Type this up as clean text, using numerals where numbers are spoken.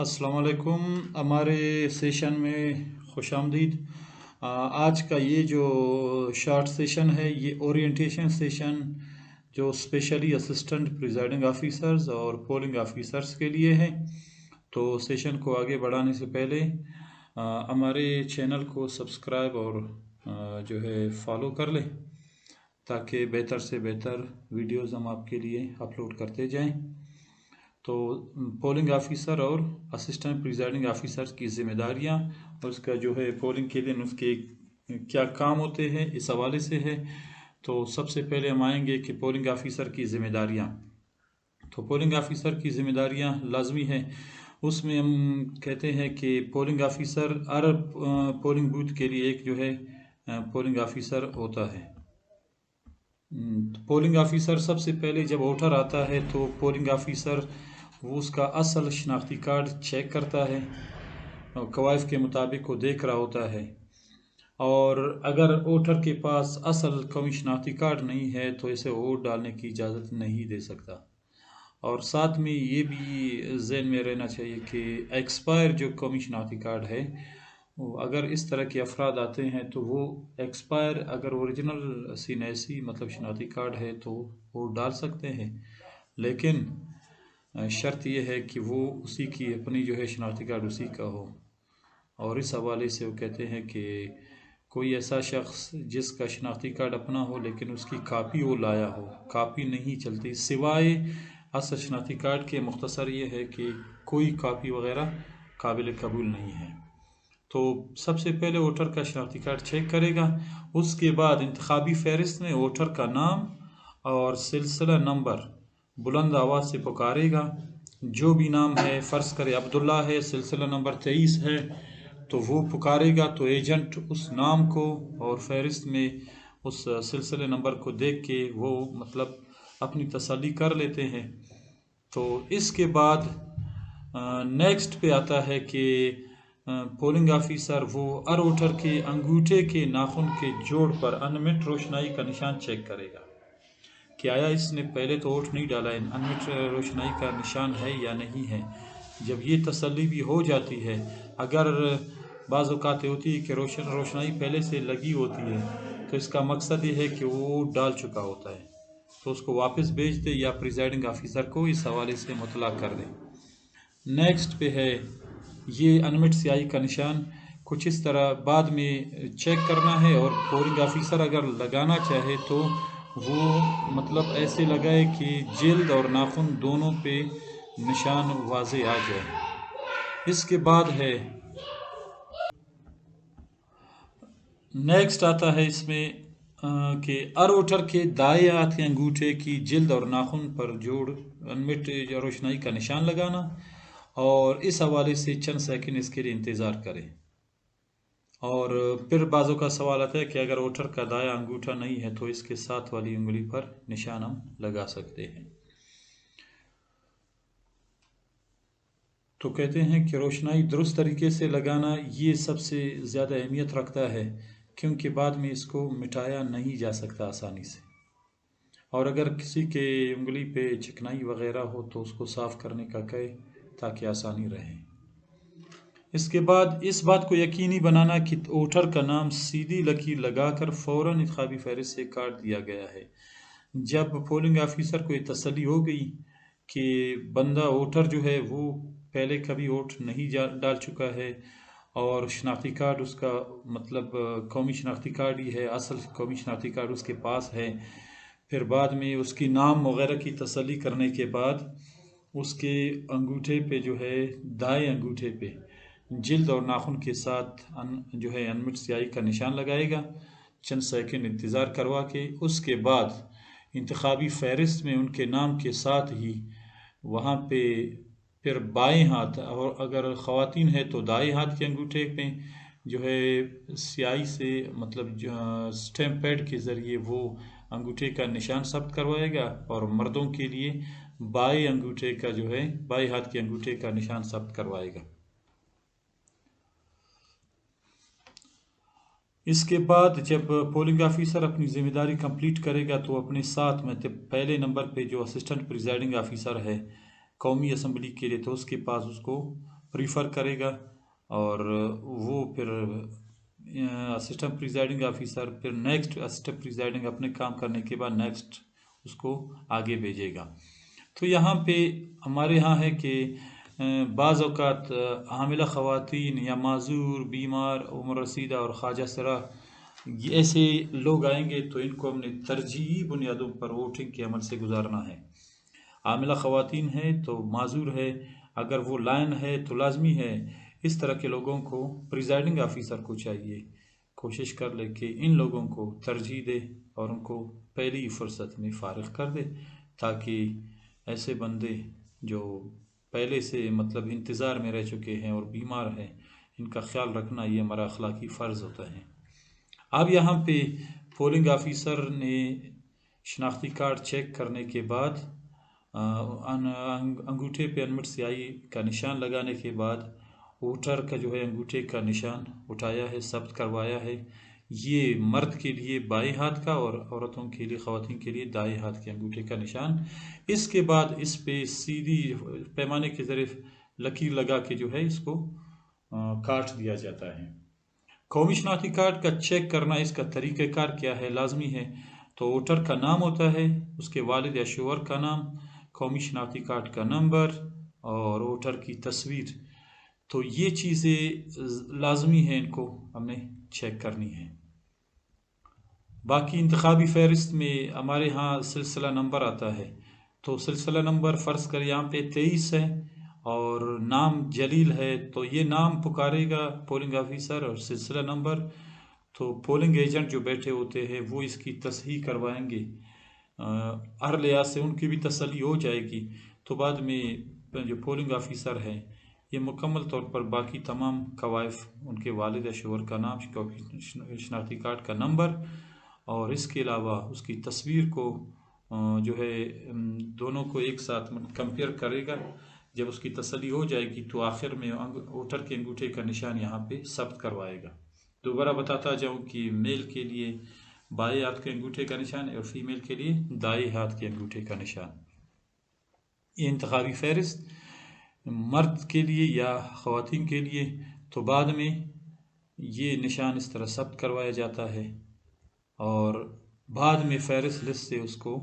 अस्सलाम वालेकुम। हमारे सेशन में खुश आमदीद। आज का ये जो शॉर्ट सेशन है ये ओरिएंटेशन सेशन जो स्पेशली असिस्टेंट प्रिजाइडिंग ऑफिसर्स और पोलिंग ऑफिसर्स के लिए है। तो सेशन को आगे बढ़ाने से पहले हमारे चैनल को सब्सक्राइब और जो है फॉलो कर लें ताकि बेहतर से बेहतर वीडियोस हम आपके लिए अपलोड करते जाएं। तो पोलिंग ऑफिसर और असिस्टेंट प्रिजाइडिंग ऑफिसर की जिम्मेदारियां और उसका जो है पोलिंग के दिन उसके क्या काम होते हैं इस हवाले से है। तो सबसे पहले हम आएंगे कि पोलिंग ऑफिसर की जिम्मेदारियां। तो पोलिंग ऑफिसर की जिम्मेदारियां लाजमी है। उसमें हम कहते हैं कि पोलिंग ऑफिसर हर पोलिंग बूथ के लिए एक जो है पोलिंग ऑफिसर होता है। पोलिंग ऑफिसर सबसे पहले जब वोटर आता है तो पोलिंग ऑफिसर वो उसका असल शनाख्ती कार्ड चेक करता है और कवायद के मुताबिक वो देख रहा होता है। और अगर वोटर के पास असल कौमी शनाख्ती कार्ड नहीं है तो इसे वोट डालने की इजाज़त नहीं दे सकता। और साथ में ये भी ज़हन में रहना चाहिए कि एक्सपायर जो कौमी शनाख्ती कार्ड है अगर इस तरह के अफराद आते हैं तो वो एक्सपायर अगर ओरिजिनल सीनेसी मतलब शनाख्ती कार्ड है तो वो डाल सकते हैं, लेकिन शर्त यह है कि वो उसी की अपनी जो है शनाख्ती कार्ड उसी का हो। और इस हवाले से वो कहते हैं कि कोई ऐसा शख्स जिसका शनाख्ती कार्ड अपना हो लेकिन उसकी कापी वो लाया हो, कापी नहीं चलती सिवाय असल शनाख्ती कार्ड के। मुख्तसर ये है कि कोई कापी वगैरह काबिल कबूल नहीं है। तो सबसे पहले वोटर का शनाख्ती कार्ड चेक करेगा। उसके बाद इंतखाबी फहरिस्त में वोटर का नाम और सिलसिला नंबर बुलंद आवाज़ से पुकारेगा। जो भी नाम है, फ़र्ज़ करे अब्दुल्ला है, सिलसिला नंबर 23 है, तो वो पुकारेगा तो एजेंट उस नाम को और फहरिस्त में उस सिलसिले नंबर को देख के वो मतलब अपनी तसल्ली कर लेते हैं। तो इसके बाद नेक्स्ट पे आता है कि पोलिंग ऑफिसर वो हर वोटर के अंगूठे के नाखून के जोड़ पर अनमिट रोशनाई का निशान चेक करेगा कि आया इसने पहले तो वोट नहीं डाला, अनमिट रोशनाई का निशान है या नहीं है। जब ये तसल्ली भी हो जाती है, अगर बाज़ औक़ात होती है कि रोशनाई पहले से लगी होती है तो इसका मकसद ये है कि वो वोट डाल चुका होता है, तो उसको वापस भेज दे या प्रिजाइडिंग ऑफिसर को इस हवाले से मुतला कर दे। नेक्स्ट पे है ये अनमिट स्याही का निशान कुछ इस तरह बाद में चेक करना है, और पोलिंग ऑफिसर अगर लगाना चाहे तो वो मतलब ऐसे लगाए कि जिल्द और नाखून दोनों पे निशान वाज़े आ जाए। इसके बाद है नेक्स्ट आता है इसमें कि हर वोटर के दाएं हाथ के अंगूठे की जिल्द और नाखून पर जोड़ अनमिट रोशनाई का निशान लगाना, और इस हवाले से चंद सेकंड इसके लिए इंतज़ार करें। और फिर बाज़ों का सवाल आता है कि अगर वोटर का दायां अंगूठा नहीं है तो इसके साथ वाली उंगली पर निशान हम लगा सकते हैं। तो कहते हैं कि रोशनाई दुरुस्त तरीके से लगाना ये सबसे ज़्यादा अहमियत रखता है, क्योंकि बाद में इसको मिटाया नहीं जा सकता आसानी से। और अगर किसी के उंगली पे चिकनाई वगैरह हो तो उसको साफ़ करने का कहे ताकि आसानी रहे। इसके बाद इस बात को यकीनी बनाना कि वोटर का नाम सीधी लकीर लगाकर फ़ौरन इंतखाबी फहरिस्त से काट दिया गया है। जब पोलिंग ऑफिसर को ये तसल्ली हो गई कि बंदा वोटर जो है वो पहले कभी वोट नहीं डाल चुका है और शनाख्ती कार्ड उसका मतलब कौमी शनाख्ती कार्ड ही है, असल कौमी शनाख्ती कार्ड उसके पास है, फिर बाद में उसकी नाम वगैरह की तसल्ली करने के बाद उसके अंगूठे पे जो है दाएं अंगूठे पे जिल्द और नाखून के साथ जो है अनमिट स्याही का निशान लगाएगा। चंद सेकंड इंतज़ार करवा के उसके बाद इंतखाबी फहरिस्त में उनके नाम के साथ ही वहाँ पे फिर बाएं हाथ, और अगर ख़वातीन है तो दाएं हाथ के अंगूठे पे जो है स्याही से मतलब स्टैम्प पैड के ज़रिए वो अंगूठे का निशान सब्त करवाएगा, और मर्दों के लिए बाएं अंगूठे का जो है बाएं हाथ के अंगूठे का निशान सब्त करवाएगा। इसके बाद जब पोलिंग ऑफिसर अपनी ज़िम्मेदारी कंप्लीट करेगा तो अपने साथ में पहले नंबर पे जो असिस्टेंट प्रिजाइडिंग ऑफिसर है कौमी असम्बली के लिए, तो उसके पास उसको پریفر کرے گا، اور وہ پھر اسسٹنٹ پریزائڈنگ آفیسر پھر نیکسٹ اسسٹنٹ پریزائڈنگ اپنے کام کرنے کے بعد نیکسٹ اس کو آگے بھیجے گا۔ تو یہاں پہ ہمارے ہاں ہے کہ بعض اوقات حاملہ خواتین یا معذور، بیمار، عمر رسیدہ اور خواجہ سرا یہ ایسے لوگ آئیں گے تو ان کو ہم نے ترجیحی بنیادوں پر ووٹنگ کے عمل سے گزارنا ہے۔ حاملہ خواتین ہے تو معذور ہے، اگر وہ لائن ہے تو لازمی ہے اس طرح کے لوگوں کو پریزائڈنگ آفیسر کو چاہیے کوشش کر لے کہ ان لوگوں کو ترجیح دے اور ان کو پہلی فرصت میں فارغ کر دے، تاکہ ایسے بندے جو پہلے سے مطلب انتظار میں رہ چکے ہیں اور بیمار ہیں، ان کا خیال رکھنا یہ ہمارا اخلاقی فرض ہوتا ہے۔ اب یہاں پہ پولنگ آفیسر نے شناختی کارڈ چیک کرنے کے بعد انگوٹھے پہ انمٹ سیاہی کا نشان لگانے کے بعد ووٹر کا جو ہے انگوٹھے کا نشان اٹھایا ہے، ثبت کروایا ہے۔ یہ مرد کے لیے بائیں ہاتھ کا اور عورتوں کے لیے، خواتین کے لیے دائیں ہاتھ کے انگوٹھے کا نشان۔ اس کے بعد اس پہ سیدھی پیمانے کے ذریعے لکیر لگا کے جو ہے اس کو کاٹ دیا جاتا ہے۔ قومی شناختی کارڈ کا چیک کرنا، اس کا طریقہ کار کیا ہے؟ لازمی ہے تو ووٹر کا نام ہوتا ہے، اس کے والد یا شوہر کا نام، قومی شناختی کارڈ کا نمبر اور ووٹر کی تصویر۔ تو یہ چیزیں لازمی ہیں، ان کو ہم نے چیک کرنی ہے۔ باقی انتخابی فہرست میں ہمارے ہاں سلسلہ نمبر آتا ہے، تو سلسلہ نمبر فرض کر یہاں پہ 23 ہے اور نام جلیل ہے، تو یہ نام پکارے گا پولنگ آفیسر اور سلسلہ نمبر، تو پولنگ ایجنٹ جو بیٹھے ہوتے ہیں وہ اس کی تصحیح کروائیں گے، ہر لحاظ سے ان کی بھی تسلی ہو جائے گی۔ تو بعد میں جو پولنگ آفیسر ہیں یہ مکمل طور پر باقی تمام قوائف، ان کے والد یا شوہر کا نام، شناختی کارڈ کا نمبر اور اس کے علاوہ اس کی تصویر کو جو ہے دونوں کو ایک ساتھ کمپیئر کرے گا۔ جب اس کی تسلی ہو جائے گی تو آخر میں ووٹر کے انگوٹھے کا نشان یہاں پہ ثبت کروائے گا۔ دوبارہ بتاتا جاؤں کہ میل کے لیے بائیں ہاتھ کے انگوٹھے کا نشان اور فیمیل کے لیے دائیں ہاتھ کے انگوٹھے کا نشان۔ یہ انتخابی فہرست مرد کے لیے یا خواتین کے لیے، تو بعد میں یہ نشان اس طرح ثبت کروایا جاتا ہے اور بعد میں فہرست لسٹ سے اس کو